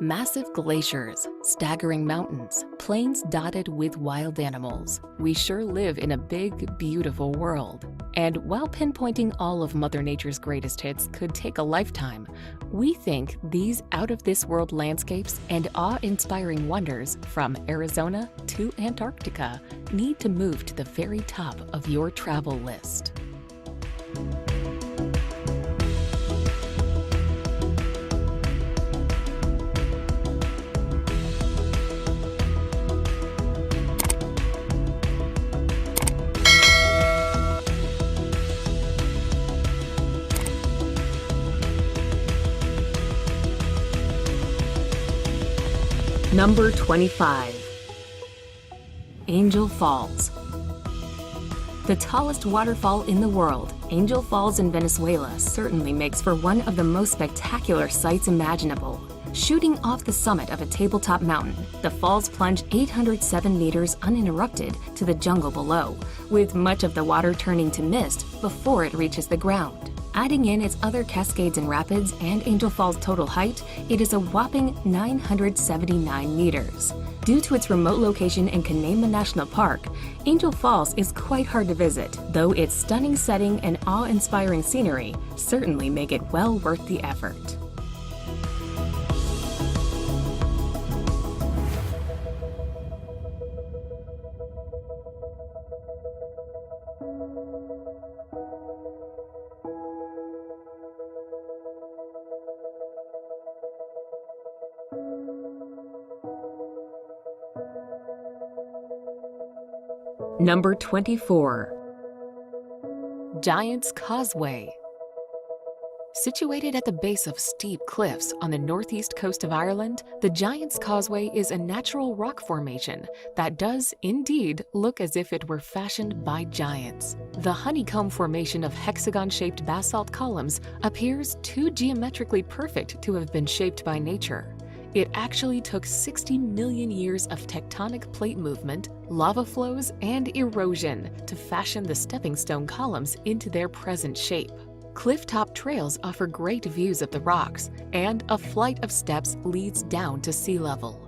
Massive glaciers, staggering mountains, plains dotted with wild animals. We sure live in a big, beautiful world. And while pinpointing all of Mother Nature's greatest hits could take a lifetime, we think these out-of-this-world landscapes and awe-inspiring wonders from Arizona to Antarctica need to move to the very top of your travel list. Number 25. Angel Falls. The tallest waterfall in the world, Angel Falls in Venezuela certainly makes for one of the most spectacular sights imaginable. Shooting off the summit of a tabletop mountain, the falls plunge 807 meters uninterrupted to the jungle below, with much of the water turning to mist before it reaches the ground. Adding in its other cascades and rapids and Angel Falls' total height, it is a whopping 979 meters. Due to its remote location in Canaima National Park, Angel Falls is quite hard to visit, though its stunning setting and awe-inspiring scenery certainly make it well worth the effort. Number 24. Giant's Causeway. Situated at the base of steep cliffs on the northeast coast of Ireland, the Giant's Causeway is a natural rock formation that does indeed look as if it were fashioned by giants. The honeycomb formation of hexagon-shaped basalt columns appears too geometrically perfect to have been shaped by nature. It actually took 60 million years of tectonic plate movement, lava flows, and erosion to fashion the stepping stone columns into their present shape. Clifftop trails offer great views of the rocks, and a flight of steps leads down to sea level.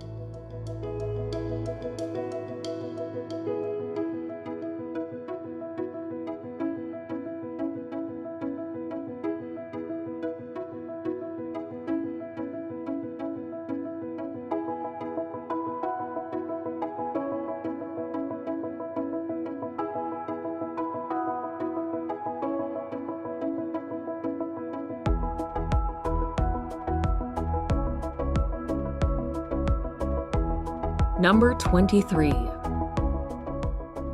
Number 23.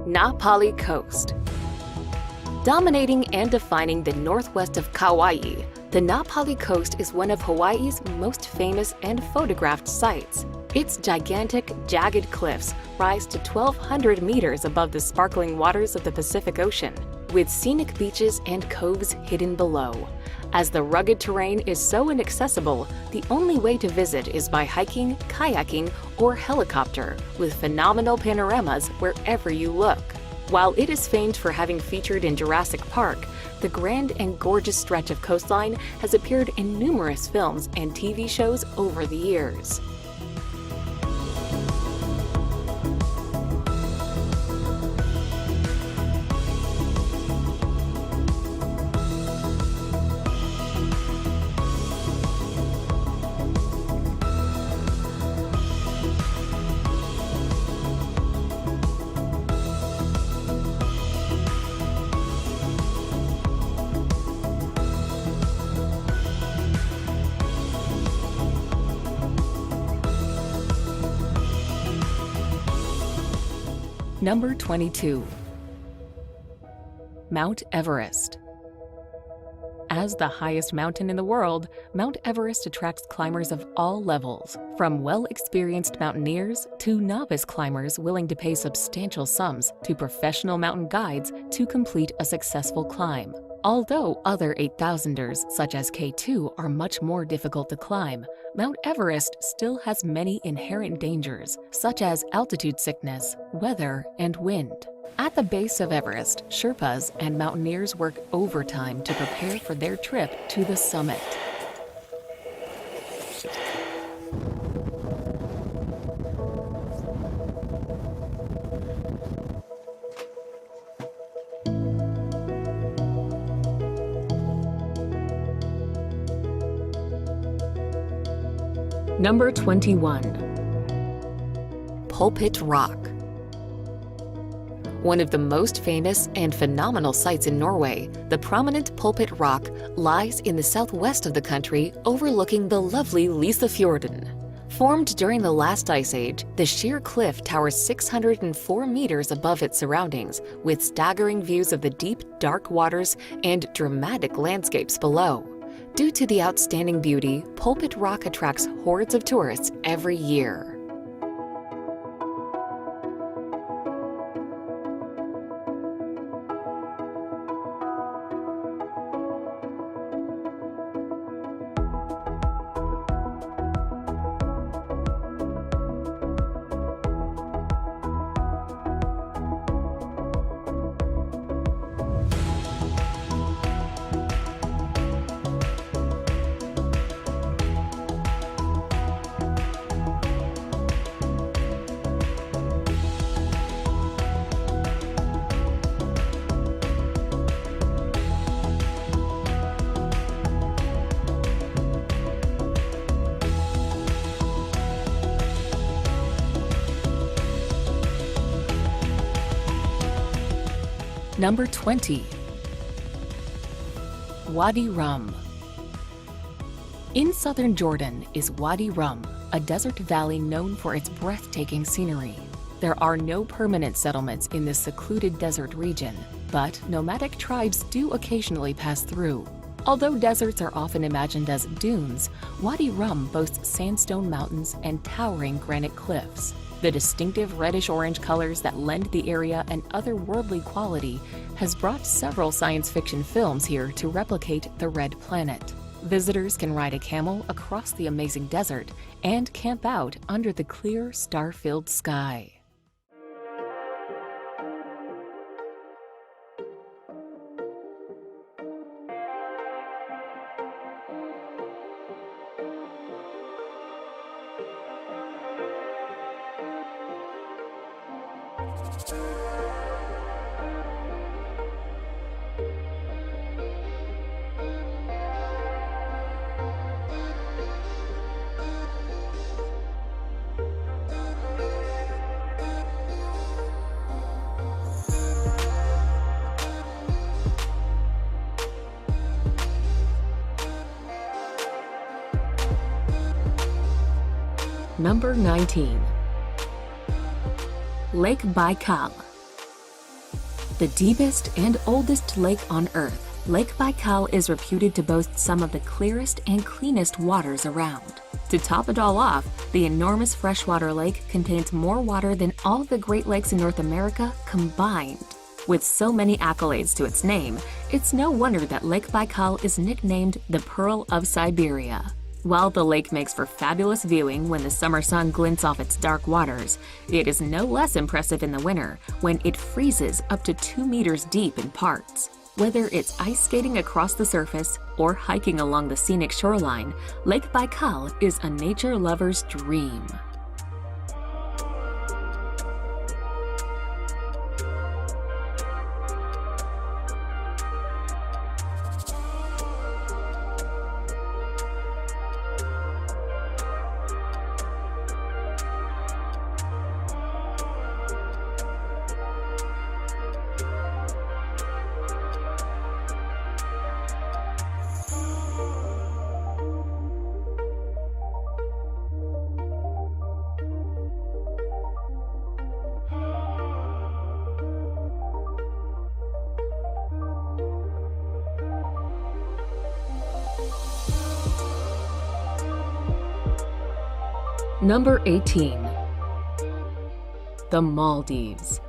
Na Pali Coast. Dominating and defining the northwest of Kauai, the Na Pali Coast is one of Hawaii's most famous and photographed sites. Its gigantic, jagged cliffs rise to 1,200 meters above the sparkling waters of the Pacific Ocean, with scenic beaches and coves hidden below. As the rugged terrain is so inaccessible, the only way to visit is by hiking, kayaking, or helicopter, with phenomenal panoramas wherever you look. While it is famed for having featured in Jurassic Park, the grand and gorgeous stretch of coastline has appeared in numerous films and TV shows over the years. Number 22. Mount Everest. As the highest mountain in the world, Mount Everest attracts climbers of all levels, from well-experienced mountaineers to novice climbers willing to pay substantial sums to professional mountain guides to complete a successful climb. Although other 8,000ers, such as K2, are much more difficult to climb, Mount Everest still has many inherent dangers, such as altitude sickness, weather, and wind. At the base of Everest, Sherpas and mountaineers work overtime to prepare for their trip to the summit. Number 21. Pulpit Rock. One of the most famous and phenomenal sights in Norway, the prominent Pulpit Rock lies in the southwest of the country overlooking the lovely Lysefjorden. Formed during the last ice age, the sheer cliff towers 604 meters above its surroundings, with staggering views of the deep, dark waters and dramatic landscapes below. Due to the outstanding beauty, Pulpit Rock attracts hordes of tourists every year. Number 20. Wadi Rum. In southern Jordan is Wadi Rum, a desert valley known for its breathtaking scenery. There are no permanent settlements in this secluded desert region, but nomadic tribes do occasionally pass through. Although deserts are often imagined as dunes, Wadi Rum boasts sandstone mountains and towering granite cliffs. The distinctive reddish-orange colors that lend the area an otherworldly quality has brought several science fiction films here to replicate the Red Planet. Visitors can ride a camel across the amazing desert and camp out under the clear, star-filled sky. Number 19. Lake Baikal. The deepest and oldest lake on Earth, Lake Baikal is reputed to boast some of the clearest and cleanest waters around. To top it all off, the enormous freshwater lake contains more water than all the Great Lakes in North America combined. With so many accolades to its name, it's no wonder that Lake Baikal is nicknamed the Pearl of Siberia. While the lake makes for fabulous viewing when the summer sun glints off its dark waters, it is no less impressive in the winter when it freezes up to 2 meters deep in parts. Whether it's ice skating across the surface or hiking along the scenic shoreline, Lake Baikal is a nature lover's dream. Number 18. The Maldives.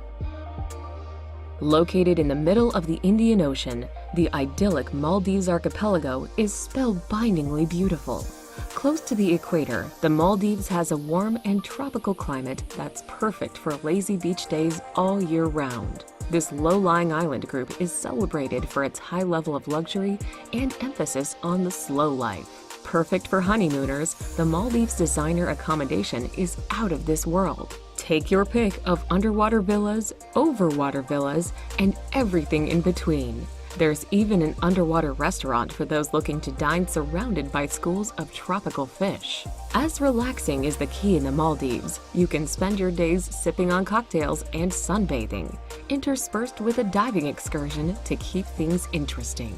Located in the middle of the Indian Ocean, the idyllic Maldives archipelago is spellbindingly beautiful. Close to the equator, the Maldives has a warm and tropical climate that's perfect for lazy beach days all year round. This low-lying island group is celebrated for its high level of luxury and emphasis on the slow life. Perfect for honeymooners, the Maldives designer accommodation is out of this world. Take your pick of underwater villas, overwater villas, and everything in between. There's even an underwater restaurant for those looking to dine surrounded by schools of tropical fish. As relaxing is the key in the Maldives, you can spend your days sipping on cocktails and sunbathing, interspersed with a diving excursion to keep things interesting.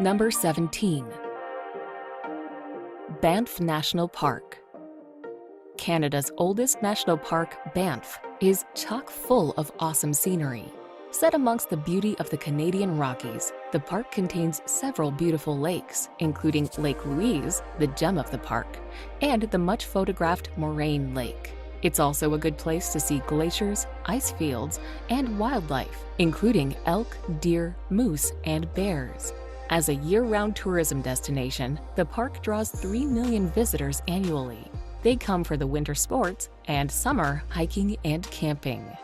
Number 17. Banff National Park. Canada's oldest national park, Banff, is chock full of awesome scenery. Set amongst the beauty of the Canadian Rockies, the park contains several beautiful lakes, including Lake Louise, the gem of the park, and the much-photographed Moraine Lake. It's also a good place to see glaciers, ice fields, and wildlife, including elk, deer, moose, and bears. As a year-round tourism destination, the park draws 3 million visitors annually. They come for the winter sports and summer hiking and camping.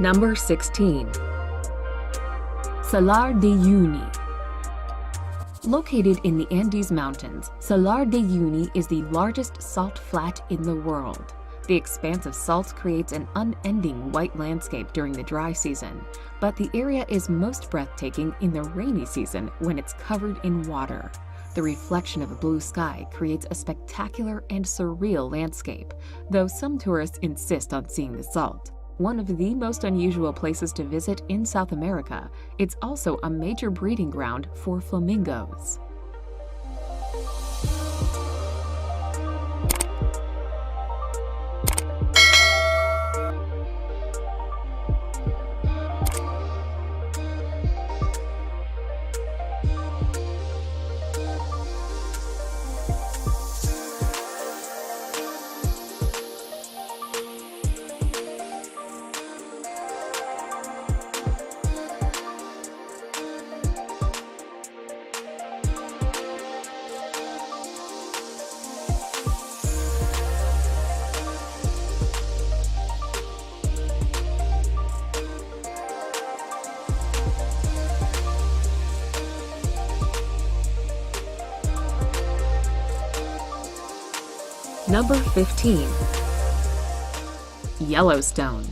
Number 16. Salar de Uyuni. Located in the Andes Mountains, Salar de Uyuni is the largest salt flat in the world. The expanse of salt creates an unending white landscape during the dry season, but the area is most breathtaking in the rainy season when it's covered in water. The reflection of a blue sky creates a spectacular and surreal landscape, though some tourists insist on seeing the salt. One of the most unusual places to visit in South America, it's also a major breeding ground for flamingos. Number 15. Yellowstone.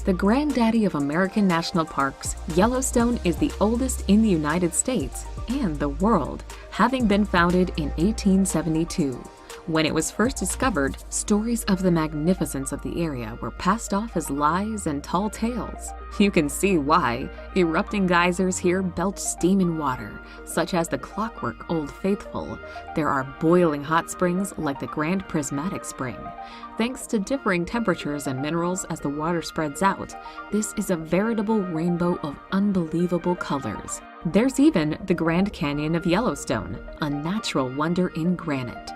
The granddaddy of American national parks, Yellowstone is the oldest in the United States and the world, having been founded in 1872. When it was first discovered, stories of the magnificence of the area were passed off as lies and tall tales. You can see why. Erupting geysers here belch steam and water, such as the clockwork Old Faithful. There are boiling hot springs like the Grand Prismatic Spring. Thanks to differing temperatures and minerals as the water spreads out, this is a veritable rainbow of unbelievable colors. There's even the Grand Canyon of Yellowstone, a natural wonder in granite.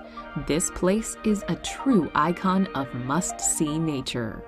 This place is a true icon of must-see nature.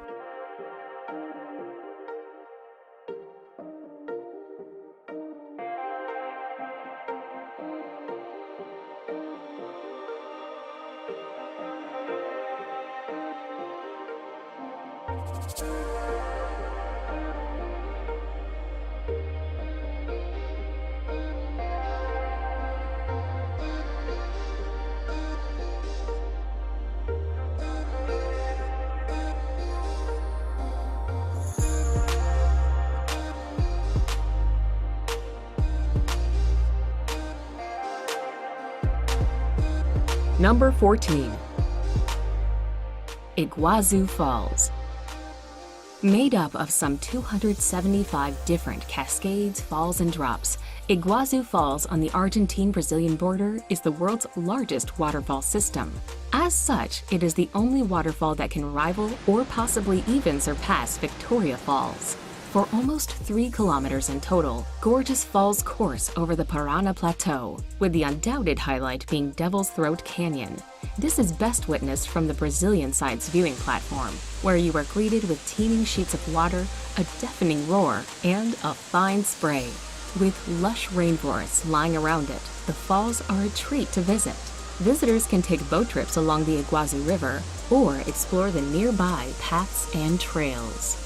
Number 14. Iguazu Falls. Made up of some 275 different cascades, falls, and drops, Iguazu Falls on the Argentine-Brazilian border is the world's largest waterfall system. As such, it is the only waterfall that can rival or possibly even surpass Victoria Falls. For almost 3 kilometers in total, gorgeous falls course over the Parana Plateau, with the undoubted highlight being Devil's Throat Canyon. This is best witnessed from the Brazilian side's viewing platform, where you are greeted with teeming sheets of water, a deafening roar, and a fine spray. With lush rainforests lying around it, the falls are a treat to visit. Visitors can take boat trips along the Iguazu River or explore the nearby paths and trails.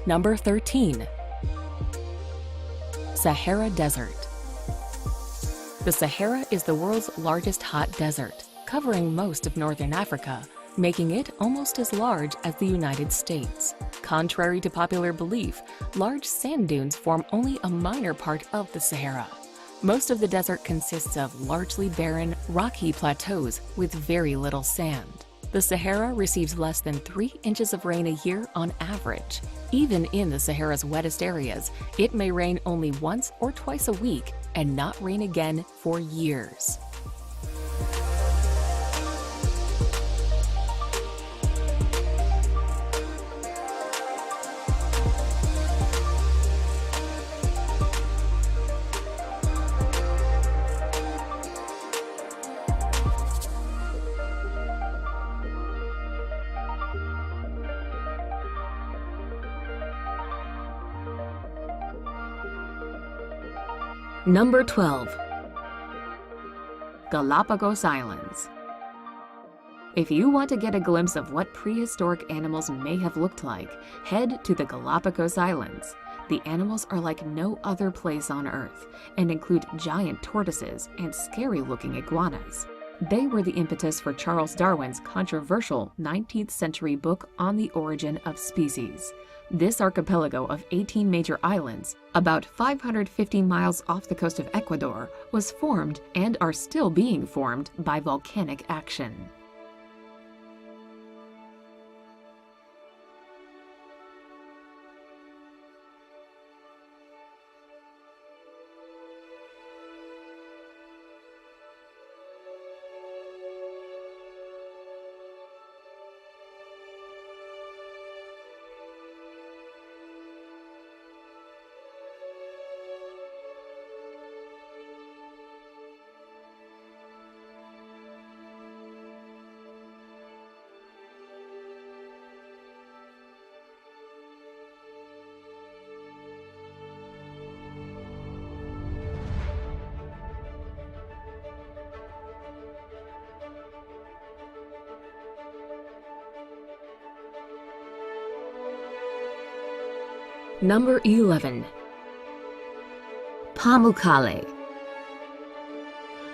Number 13. Sahara Desert. The Sahara is the world's largest hot desert, covering most of northern Africa, making it almost as large as the United States. Contrary to popular belief, large sand dunes form only a minor part of the Sahara. Most of the desert consists of largely barren, rocky plateaus with very little sand. The Sahara receives less than 3 inches of rain a year on average. Even in the Sahara's wettest areas, it may rain only once or twice a week and not rain again for years. Number 12. Galapagos Islands. If you want to get a glimpse of what prehistoric animals may have looked like, head to the Galapagos Islands. The animals are like no other place on Earth and include giant tortoises and scary-looking iguanas. They were the impetus for Charles Darwin's controversial 19th century book On the Origin of Species. This archipelago of 18 major islands, about 550 miles off the coast of Ecuador, was formed and are still being formed by volcanic action. Number 11. Pamukkale.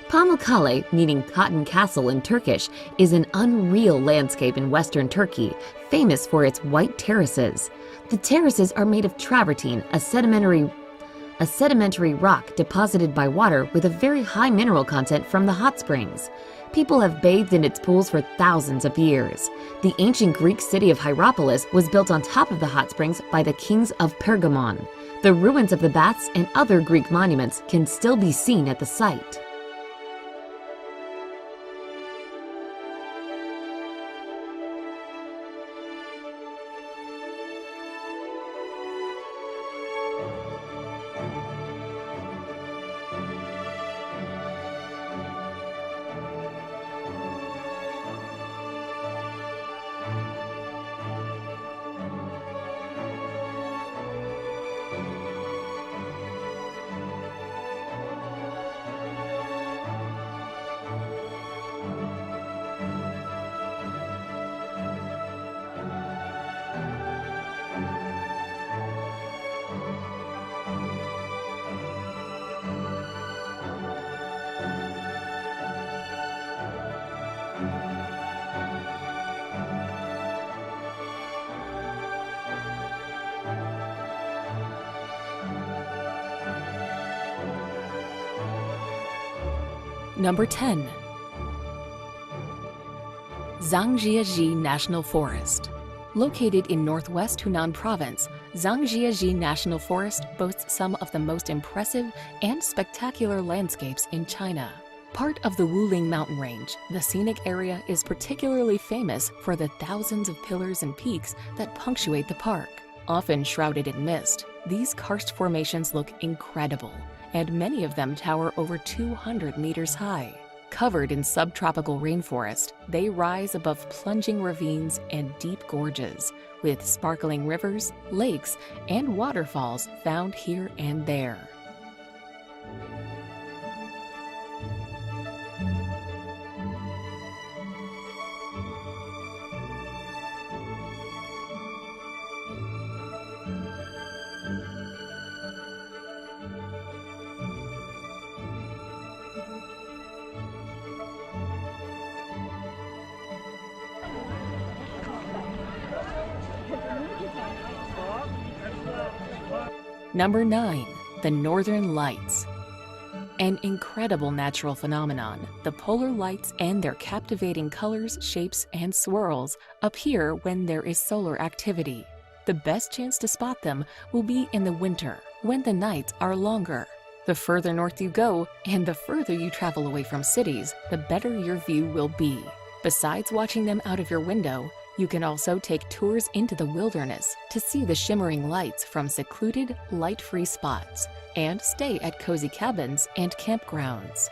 Pamukkale, meaning Cotton Castle in Turkish, is an unreal landscape in western Turkey, famous for its white terraces. The terraces are made of travertine, a sedimentary rock deposited by water with a very high mineral content from the hot springs. People have bathed in its pools for thousands of years. The ancient Greek city of Hierapolis was built on top of the hot springs by the kings of Pergamon. The ruins of the baths and other Greek monuments can still be seen at the site. Number 10. Zhangjiajie National Forest. Located in northwest Hunan Province, Zhangjiajie National Forest boasts some of the most impressive and spectacular landscapes in China. Part of the Wuling mountain range, the scenic area is particularly famous for the thousands of pillars and peaks that punctuate the park. Often shrouded in mist, these karst formations look incredible, and many of them tower over 200 meters high. Covered in subtropical rainforest, they rise above plunging ravines and deep gorges, with sparkling rivers, lakes, and waterfalls found here and there. Number 9. The Northern Lights. An incredible natural phenomenon, the polar lights and their captivating colors, shapes, and swirls appear when there is solar activity. The best chance to spot them will be in the winter, when the nights are longer. The further north you go, and the further you travel away from cities, the better your view will be. Besides watching them out of your window, you can also take tours into the wilderness to see the shimmering lights from secluded, light-free spots, and stay at cozy cabins and campgrounds.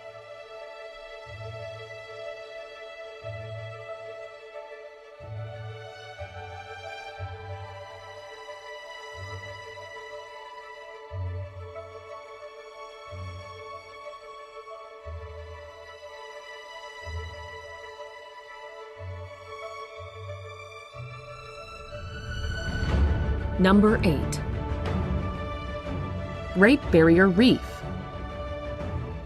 Number 8. Great Barrier Reef.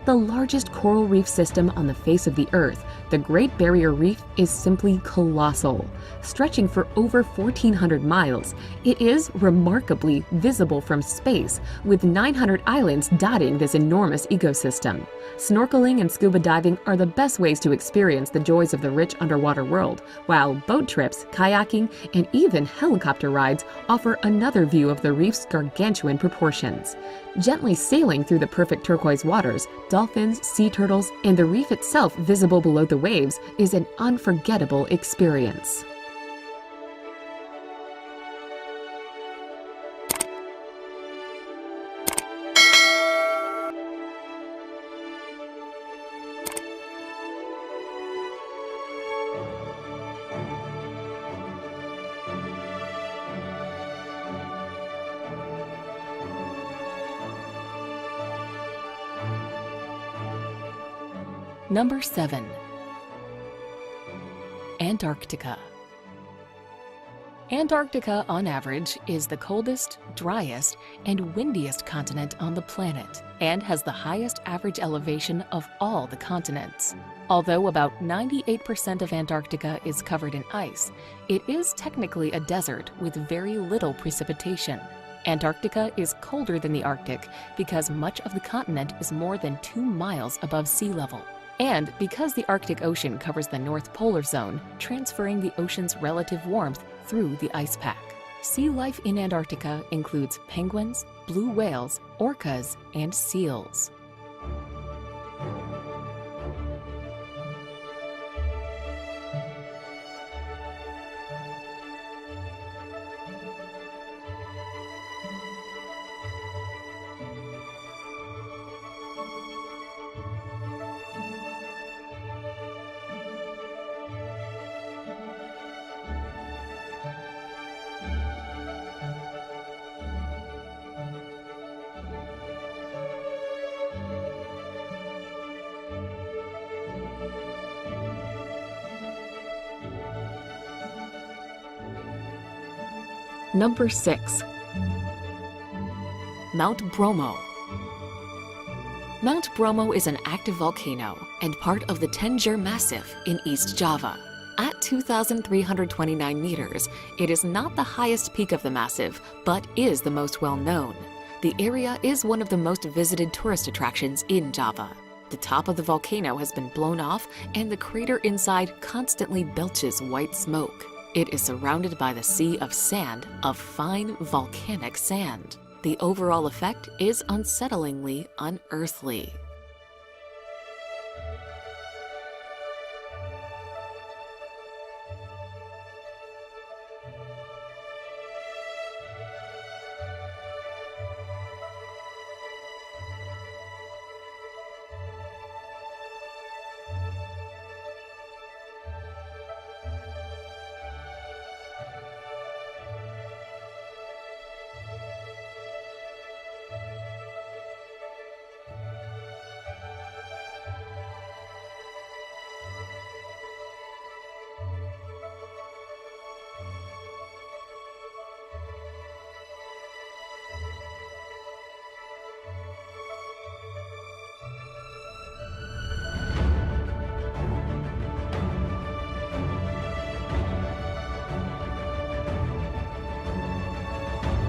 The largest coral reef system on the face of the Earth, the Great Barrier Reef is simply colossal. Stretching for over 1,400 miles, it is remarkably visible from space, with 900 islands dotting this enormous ecosystem. Snorkeling and scuba diving are the best ways to experience the joys of the rich underwater world, while boat trips, kayaking, and even helicopter rides offer another view of the reef's gargantuan proportions. Gently sailing through the perfect turquoise waters, dolphins, sea turtles, and the reef itself visible below the waves is an unforgettable experience. Number 7. Antarctica. Antarctica, on average, is the coldest, driest, and windiest continent on the planet, and has the highest average elevation of all the continents. Although about 98% of Antarctica is covered in ice, it is technically a desert with very little precipitation. Antarctica is colder than the Arctic because much of the continent is more than 2 miles above sea level. And because the Arctic Ocean covers the North Polar Zone, transferring the ocean's relative warmth through the ice pack. Sea life in Antarctica includes penguins, blue whales, orcas, and seals. Number 6. Mount Bromo. Mount Bromo is an active volcano and part of the Tengger Massif in East Java. At 2,329 meters, it is not the highest peak of the massif, but is the most well-known. The area is one of the most visited tourist attractions in Java. The top of the volcano has been blown off, and the crater inside constantly belches white smoke. It is surrounded by the sea of sand, of fine volcanic sand. The overall effect is unsettlingly unearthly.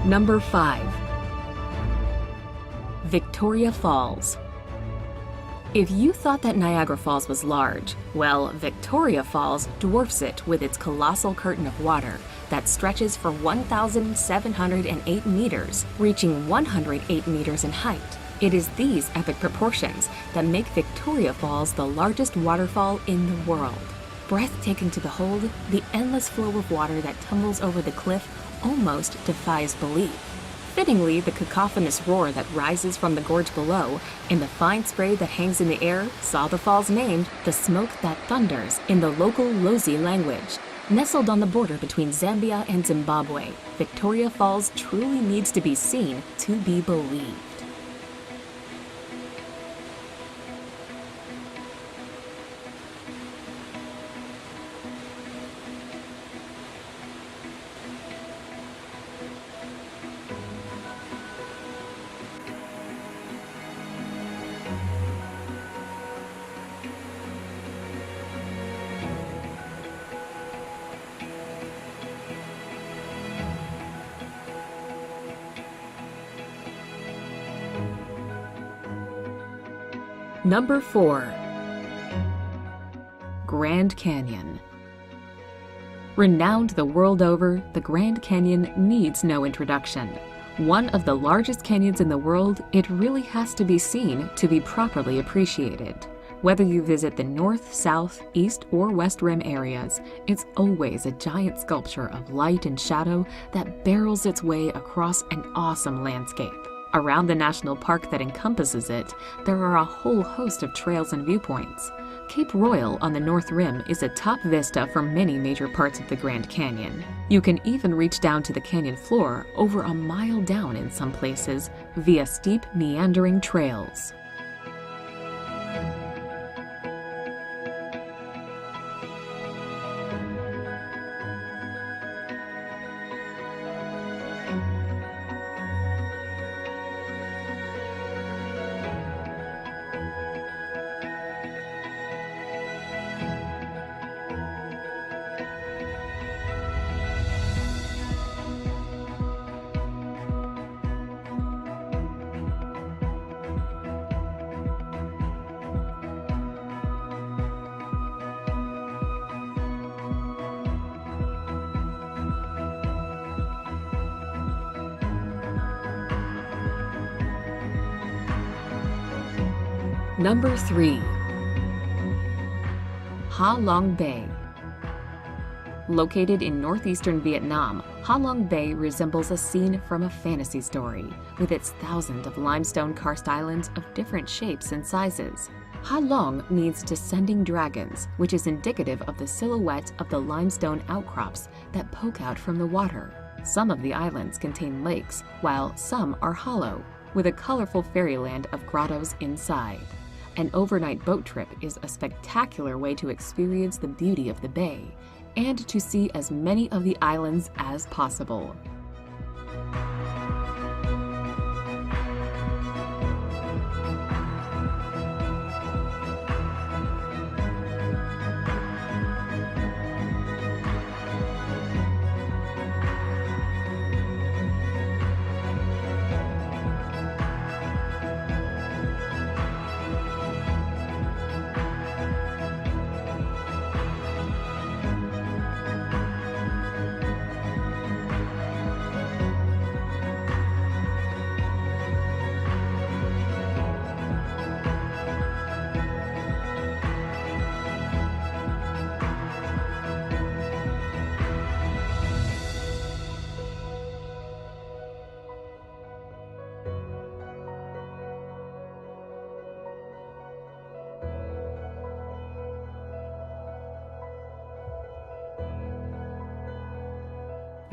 Number 5. Victoria Falls. If you thought that Niagara Falls was large, well, Victoria Falls dwarfs it with its colossal curtain of water that stretches for 1,708 meters, reaching 108 meters in height. It is these epic proportions that make Victoria Falls the largest waterfall in the world. Breathtaking to behold, the endless flow of water that tumbles over the cliff almost defies belief. Fittingly, the cacophonous roar that rises from the gorge below and the fine spray that hangs in the air saw the falls named the smoke that thunders in the local Lozi language. Nestled on the border between Zambia and Zimbabwe, Victoria Falls truly needs to be seen to be believed. Number 4. Grand Canyon. Renowned the world over, the Grand Canyon needs no introduction. One of the largest canyons in the world, it really has to be seen to be properly appreciated. Whether you visit the north, south, east, or west rim areas, it's always a giant sculpture of light and shadow that barrels its way across an awesome landscape. Around the national park that encompasses it, there are a whole host of trails and viewpoints. Cape Royal on the north rim is a top vista for many major parts of the Grand Canyon. You can even reach down to the canyon floor over a mile down in some places via steep, meandering trails. Number 3. Ha Long Bay. Located in northeastern Vietnam, Ha Long Bay resembles a scene from a fantasy story, with its thousands of limestone karst islands of different shapes and sizes. Ha Long means descending dragons, which is indicative of the silhouette of the limestone outcrops that poke out from the water. Some of the islands contain lakes, while some are hollow, with a colorful fairyland of grottos inside. An overnight boat trip is a spectacular way to experience the beauty of the bay and to see as many of the islands as possible.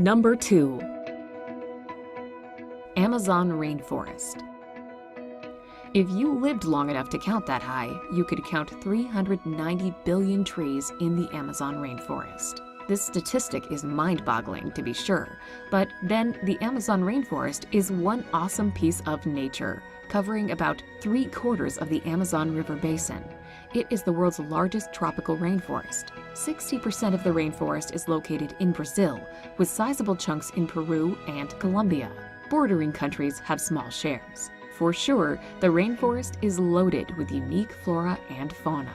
Number 2. Amazon rainforest. If you lived long enough to count that high, you could count 390 billion trees in the Amazon rainforest. This statistic is mind-boggling, to be sure, but then the Amazon rainforest is one awesome piece of nature, covering about 3/4 of the Amazon River basin. It is the world's largest tropical rainforest. 60% of the rainforest is located in Brazil, with sizable chunks in Peru and Colombia. Bordering countries have small shares. For sure, the rainforest is loaded with unique flora and fauna.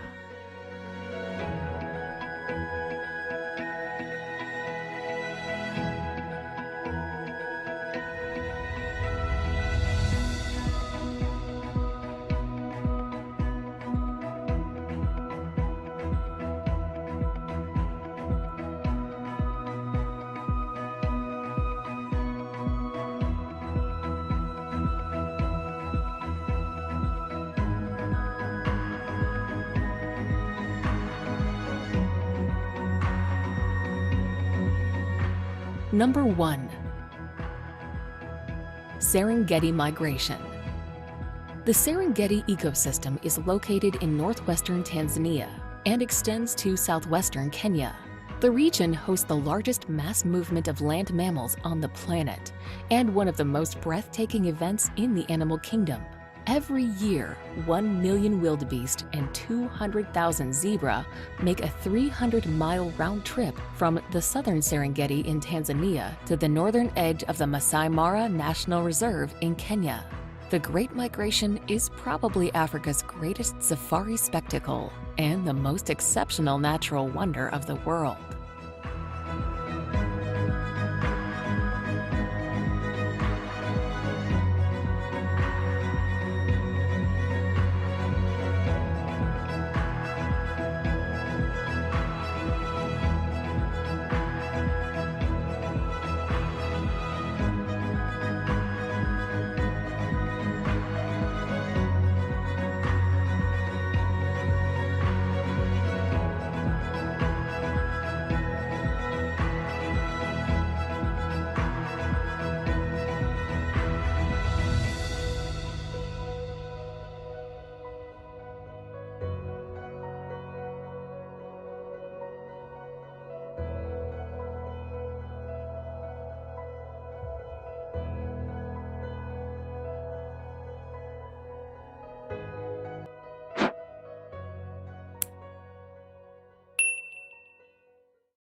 Number 1. Serengeti migration. The Serengeti ecosystem is located in northwestern Tanzania and extends to southwestern Kenya. The region hosts the largest mass movement of land mammals on the planet and one of the most breathtaking events in the animal kingdom. Every year, 1 million wildebeest and 200,000 zebra make a 300-mile round trip from the southern Serengeti in Tanzania to the northern edge of the Masai Mara National Reserve in Kenya. The Great Migration is probably Africa's greatest safari spectacle and the most exceptional natural wonder of the world.